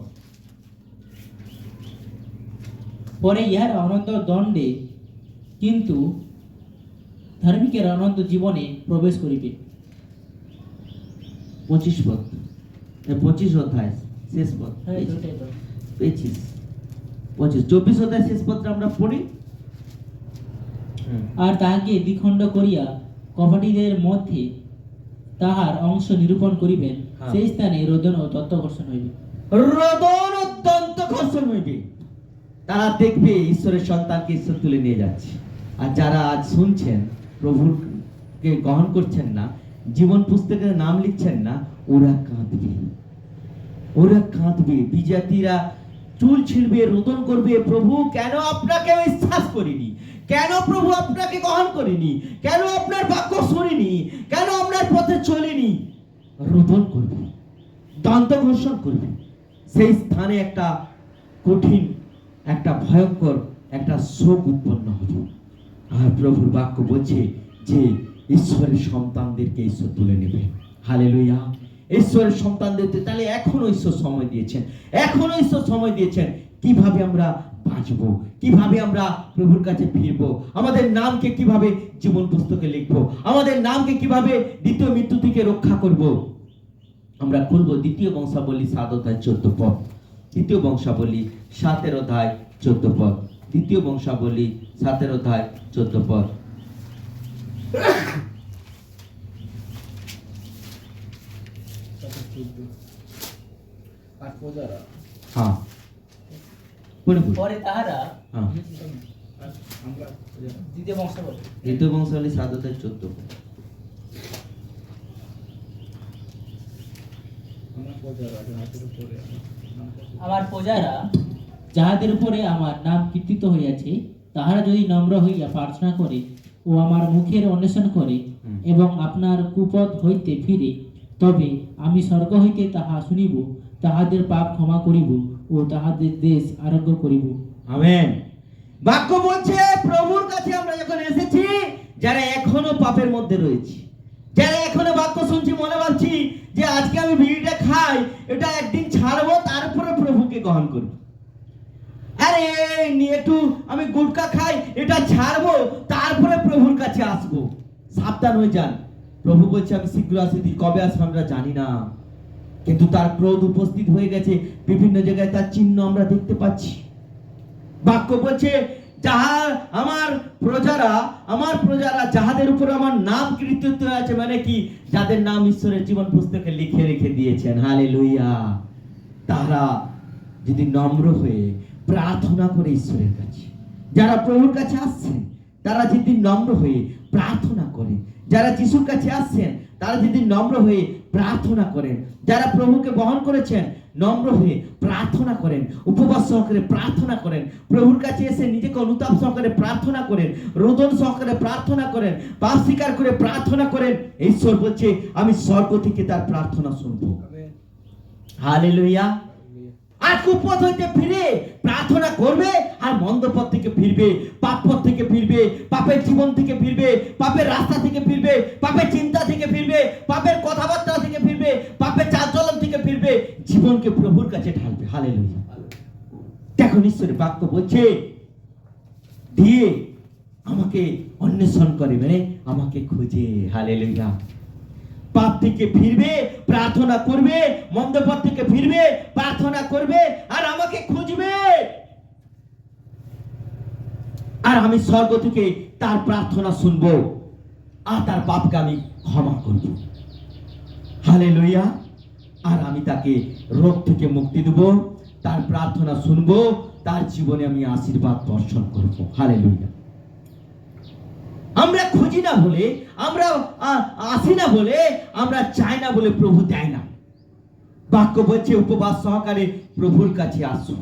পরে ইহার অনন্ত দণ্ডে কিন্তু ধার্মিকের অনন্ত জীবনে প্রবেশ করিবে। 25 পদ, 25 অধ্যায় শেষ পদ, 25 24 অধ্যায় শেষ পদটা আমরা পড়ি। আর তাহাকে দ্বিখণ্ড করিয়া কপটিদের মধ্যে তাহার অংশ নিরূপণ করিবেন, সেই স্থানে রোদন ও তত্ত্বঘর্ষণ হইবে। রোদন ও তত্ত্বঘর্ষণ হইবে। তারা দেখবে ঈশ্বরের সন্তানকে ঈশ্বর তুলে নিয়ে যাচ্ছে। আর যারা আজ শুনছেন, প্রভুকে গ্রহণ করছেন না, জীবন পুস্তকের নাম লিখছেন না, ওরা কাঁদবে, ওরা কাঁদবে। বিজাতিরা চুল ছিঁড়বে, রোদন করবে, প্রভু কেন আপনাকে বিশ্বাস করিনি, কেন প্রভু আপনাকে গ্রহণ করিনি, কেন আপনার বাক্য শুনিনি, কেন আপনার পথে চলিনি। রোদন করবে, দন্ত ঘোষণ করবে। সেই স্থানে একটা কঠিন, একটা ভয়ঙ্কর একটা শোক উৎপন্ন হবে। আর প্রভুর বাক্য বলছে যে ঈশ্বরের সন্তানদেরকে ঈশ্বর তুলে নেবে। হালেলুয়া। ঈশ্বরের সন্তানদেরকে তাহলে এখনো ঈশ্বর সময় দিয়েছেন, এখনো ঈশ্বর সময় দিয়েছেন। কিভাবে আমরা বাঁচবো, কিভাবে আমরা প্রভুর কাছে ফিরবো, আমাদের নামকে কিভাবে জীবন পুস্তকে লিখবো, আমাদের নামকে কিভাবে দ্বিতীয় মৃত্যু থেকে রক্ষা করব। আমরা খুলবো দ্বিতীয় বংশাবলী 7 অধ্যায় 14 পদ। দ্বিতীয় বংশাবলী 7 অধ্যায় 14 পদ। দ্বিতীয় বংশাবলী 7 অধ্যায় 14 পদ। আর প্রজারা হ্যাঁ, পড়ে পড়ে। পরে তাহারা হ্যাঁ, আমরা দ্বিতীয় বংশাবলী দ্বিতীয় বংশাবলী 7 অধ্যায় 14 পদ। আমরা প্রজারা হাতের উপরে আমার প্রজারা যাহাদের উপরে আমার নাম কীর্তিত হইয়াছে, তাহারা যদি নম্র হইয়া প্রার্থনা করে ও আমার মুখের অন্বেষণ করে এবং আপনার কুপথ হইতে ফিরে, তবে আমি স্বর্গ হইতে তাহা শুনিব, তাহাদের পাপ ক্ষমা করিব ও তাহাদের দেশ আরোগ্য করিব। আমেন। বাক্য বলছে প্রভুর কাছে আমরা যখন এসেছি, যারা এখনো পাপের মধ্যে রয়েছে, যারা এখনো বাক্য শুনছি, মনে ভাবছি যে আজকে আমি বিড়িটা খাই, এটা একদিন ছাড়বো, তারপরে প্রভুকে গ্রহণ করব। আরে একটু আমি গুটকা খাই, এটা ছাড়বো, তারপরে প্রভুর কাছে আসবো। সাবধান হয়ে যান। প্রভু বলছে আমি শীঘ্র আসি, কবে আসবো আমরা জানি না, কিন্তু তার ক্রোধ উপস্থিত হয়ে গেছে। বিভিন্ন জায়গায় তার চিহ্ন আমরা দেখতে পাচ্ছি। বাক্য বলছে যাহা আমার প্রজারা যাহাদের উপর আমার নাম কীর্তিত আছে, মানে কি, যাদের নাম ঈশ্বরের জীবন পুস্তকে লিখে রেখে দিয়েছেন। হালেলুয়া। তারা যদি নম্র হয়ে প্রার্থনা করে ঈশ্বরের কাছে, যারা প্রভুর কাছে আসছেন তারা যদি নম্র হয়ে প্রার্থনা করেন, যারা যিশুর কাছে আসছেন তারা যদি নম্র হয়ে প্রার্থনা করেন, যারা প্রভুকে বহন করেছেন নম্র হয়ে প্রার্থনা করেন, উপবাস সহকারে প্রার্থনা করেন, প্রভুর কাছে এসে নিজেকে অনুতাপ সহকারে প্রার্থনা করেন, রোদন সহকারে প্রার্থনা করেন, পাপ স্বীকার করে প্রার্থনা করেন, ঈশ্বর বলছে আমি স্বর্গ থেকে তার প্রার্থনা শুনবো। হালেলুয়া। আর কুপথ হইতে ফিরে প্রার্থনা করবে, আর মন্দ পথ থেকে ফিরবে, পাপ পথ থেকে ফিরবে, পাপের জীবন থেকে ফিরবে, পাপের রাস্তা থেকে ফিরবে, পাপের চিন্তা থেকে ফিরবে, পাপের কথাবার্তা থেকে ফিরবে, পাপের চালচলন থেকে ফিরবে, জীবনকে প্রভুর কাছে ঢালবে। হালেলুয়া। দেখুন ঈশ্বরের বাক্য বলছে দিয়ে আমাকে অন্বেষণ করে, মানে আমাকে খুঁজে। হালেলুয়া। পাপ থেকে ফিরবে, প্রার্থনা করবে, মন্দ পথ থেকে ফিরবে, প্রার্থনা করবে, আর আমাকে খুঁজবে, আর আমি স্বর্গ থেকে তার প্রার্থনা শুনবো, আর তার পাপকে আমি ক্ষমা করব। হালেলুয়া। আর আমি তাকে রোগ থেকে মুক্তি দেব, তার প্রার্থনা শুনবো, তার জীবনে আমি আশীর্বাদ বর্ষণ করব। হালেলুয়া। আমরা খুঁজি না বলে, আমরা আসি না বলে, আমরা চাই না বলে প্রভু দেয় না। বাক্য বলছে উপবাস সহকারে প্রভুর কাছে আসো।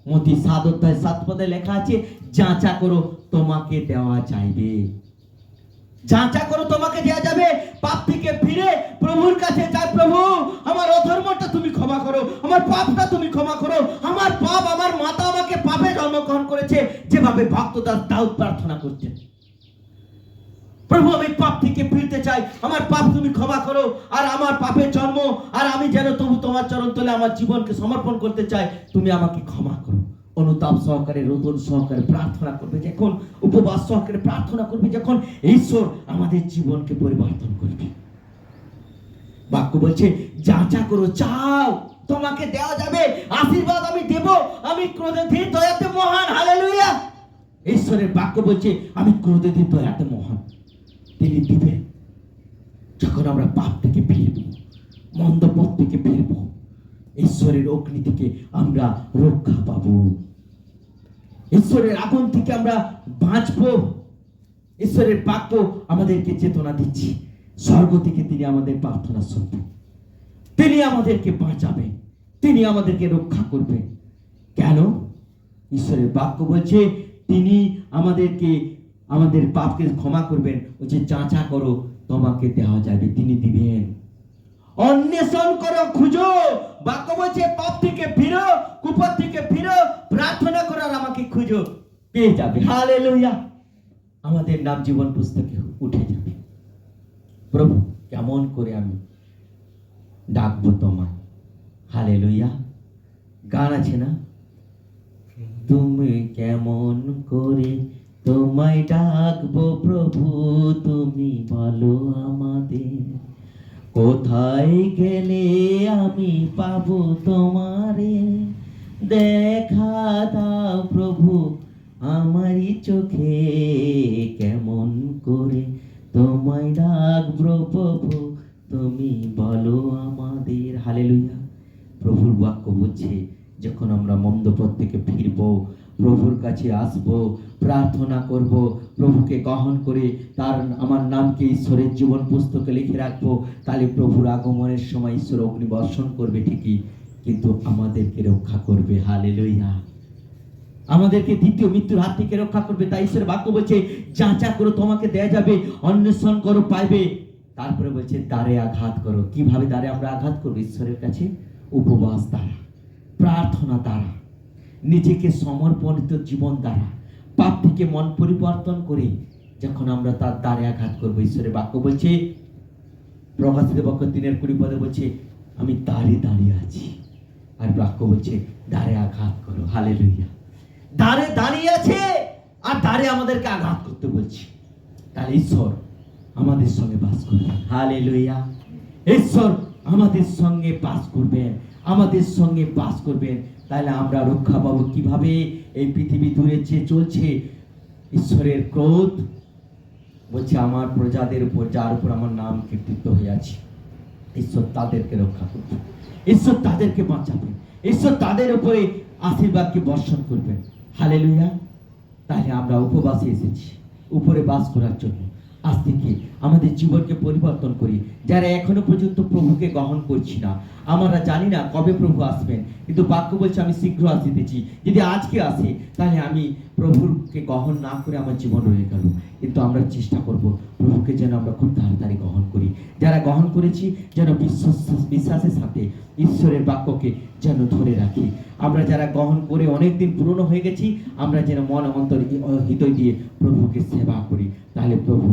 মতি 7 অধ্যায় 7 পদে লেখা আছে যাচা করো তোমাকে দেওয়া যাইবে। যাচা করো তোমাকে দেওয়া যাবে। পাপ থেকে ফিরে প্রভুর কাছে চাই, প্রভু আমার অধর্মটা তুমি ক্ষমা করো, আমার পাপটা তুমি ক্ষমা করো, আমার পাপ, আমার মাতা আমাকে পাপে জন্মগ্রহণ করেছে, যেভাবে ভক্ত দাউদ প্রার্থনা করছেন। প্রভু আমি পাপ থেকে ফিরতে চাই, আমার পাপ তুমি ক্ষমা করো, আর আমার পাপের জন্ম, আর আমি যেন তবু তোমার চরণ তলে আমার জীবনকে সমর্পণ করতে চাই, তুমি আমাকে ক্ষমা করো। অনুতাপ সহকারে, রোদন সহকারে প্রার্থনা করবে যখন, উপবাস সহকারে প্রার্থনা করবে যখন, ঈশ্বর আমাদের জীবনকে পরিবর্তন করবে। বাক্য বলছে যাচা করো, চাও তোমাকে দেওয়া যাবে, আশীর্বাদ আমি দেব, আমি ক্রোধে ধীর দয়াতে মহান। হালেলুয়া। ঈশ্বরের বাক্য বলছে আমি ক্রোধে ধীর দয়াতে মহান। তিনি দিবেন যখন আমরা পাপ থেকে ফিরব, মন্দ পথ থেকে ফিরব, ঈশ্বরের অগ্নি থেকে আমরা রক্ষা পাব, ঈশ্বরের আগুন থেকে আমরা বাঁচব। ঈশ্বরের বাক্য আমাদেরকে চেতনা দিচ্ছে, স্বর্গ থেকে তিনি আমাদের প্রার্থনা শুনবেন, তিনি আমাদেরকে বাঁচাবেন, তিনি আমাদেরকে রক্ষা করবেন। কেন? ঈশ্বরের বাক্য বলছে তিনি আমাদেরকে, আমাদের পাপকে ক্ষমা করবেন। বলছে যাচা করো তোমাকে দেওয়া যাবে, তিনি দিবেন। অন্বেষণ করো, খুঁজো। বাক্য বলছে পাপ থেকে ফিরো, কুপথ থেকে ফিরো, প্রার্থনা করো, আর আমাকে খুঁজো, পেয়ে যাবে। হালেলুয়া। আমাদের নাম জীবন পুস্তকে উঠে যাবে। প্রভু, কেমন করে আমি ডাকবো তোমায়? হালেলুয়া। গান আছে না, তুমি কেমন করে তোমায় ডাকবো প্রভু, তুমি বলো আমাদের, কোথায় গেলে আমি পাবো তোমারে, দেখা দাও প্রভু আমারই চোখে, কেমন করে তোমায় ডাকবো প্রভু, তুমি বলো আমাদের। হালেলুয়া। প্রভুর বাক্য বলছে, যখন আমরা মন্দ পথ থেকে ফিরবো, প্রভুর কাছে আসবো, প্রার্থনা করব, প্রভুকে গ্রহণ করে তার আমার নামকে ঈশ্বরের জীবন পুস্তকে লিখে রাখবো, তাহলে প্রভুর আগমনের সময় ঈশ্বর অগ্নিবর্ষণ করবে ঠিকই, কিন্তু আমাদেরকে রক্ষা করবে। হালেলুয়া। আমাদেরকে দ্বিতীয় মৃত্যুর হাত থেকে রক্ষা করবে। তাই ঈশ্বরের বাক্য বলছে, যাচা করো তোমাকে দেয়া যাবে, অন্বেষণ করো পাইবে। তারপরে বলছে দ্বারে আঘাত করো। কিভাবে দ্বারে আমরা আঘাত করবো? ঈশ্বরের কাছে উপবাস দ্বারা, প্রার্থনা দ্বারা, নিজেকে সমর্পণিত জীবন দ্বারা, পাপ থেকে মন পরিবর্তন করে যখন আমরা তার দ্বারে আঘাত করবো। ঈশ্বরের বাক্য বলছে, প্রকাশিত বাক্য 3:20 বলছে, আমি দ্বারে দাঁড়িয়ে আছি। আর বাক্য বলছে দ্বারে আঘাত করো। হালেলুয়া। দ্বারে দাঁড়িয়ে আছে আর দ্বারে আমাদেরকে আঘাত করতে বলছে। তাহলে ঈশ্বর আমাদের সঙ্গে বাস করবেন। হালেলুয়া। ঈশ্বর আমাদের সঙ্গে বাস করবেন, আমাদের সঙ্গে বাস করবেন। তাহলে আমরা রক্ষা পাবো কিভাবে? এই পৃথিবী দূরে যে চলছে ঈশ্বরের ক্রোধ, বলছে আমার প্রজাদের উপর, যার উপর আমার নাম কীর্তিত হয়ে আছে, ঈশ্বর তাদেরকে রক্ষা করবে, ঈশ্বর তাদেরকে বাঁচাবেন, ঈশ্বর তাদের উপরে আশীর্বাদকে বর্ষণ করবেন। হালেলুয়া। তাহলে আমরা উপবাসে এসেছি উপরে বাস করার জন্য। আজ থেকে আমাদের জীবনকে পরিবর্তন করি। যারা এখনো পর্যন্ত প্রভুকে গ্রহণ করছি না, আমরা জানি না কবে প্রভু আসবেন, কিন্তু বাক্য বলছে আমি শীঘ্র আসিতেছি। যদি আজকে আসে, তাহলে আমি প্রভুকে গ্রহণ না করে আমার জীবন রয়ে গেল। কিন্তু আমরা চেষ্টা করব প্রভুকে যেন আমরা খুব তাড়াতাড়ি গ্রহণ করি। যারা গ্রহণ করেছি যেন বিশ্বাসের সাথে ঈশ্বরের বাক্যকে যেন ধরে রাখি। আমরা যারা গ্রহণ করে অনেকদিন পুরনো হয়ে গেছি, আমরা যেন মন অন্তর হৃদয় দিয়ে প্রভুকে সেবা করি। তাহলে প্রভু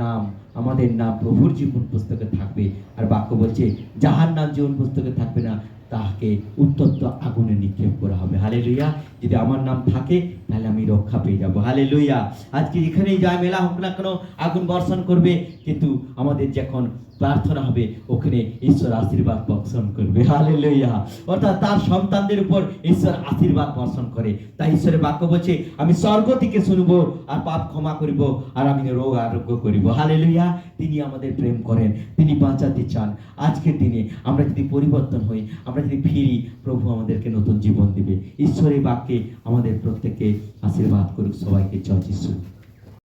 নাম, আমাদের নাম প্রভুর জীবন পুস্তকে থাকবে। আর বাক্য বলছে, যাহার নাম জীবন পুস্তকে থাকবে না, তাকে উত্তপ্ত আগুনে নিক্ষেপ করা হবে। হালেলুয়া। যদি আমার নাম থাকে, তাহলে আমি রক্ষা পেয়ে যাবো। হালেলুয়া। আজকে যেখানেই যায় মেলা হোক না কেন, আগুন বর্ষণ করবে, কিন্তু আমাদের যখন প্রার্থনা হবে, ওখানে ঈশ্বর আশীর্বাদ বর্ষণ করবে। হালেলুয়া। অর্থাৎ তার সন্তানদের উপর ঈশ্বর আশীর্বাদ বর্ষণ করে। তাই ঈশ্বরের বাক্য বলছে, আমি স্বর্গ থেকে শুনবো আর পাপ ক্ষমা করিব, আর আমি রোগ আরোগ্য করিব। হালেলুয়া। তিনি আমাদের প্রেম করেন, তিনি বাঁচাতে চান। আজকের দিনে আমরা যদি পরিবর্তন হই, আমরা যদি ফিরি, প্রভু আমাদেরকে নতুন জীবন দিবে। ঈশ্বরের বাক্যে আমাদের প্রত্যেককে আশীর্বাদ করুক। সবাইকে জয় যিশু।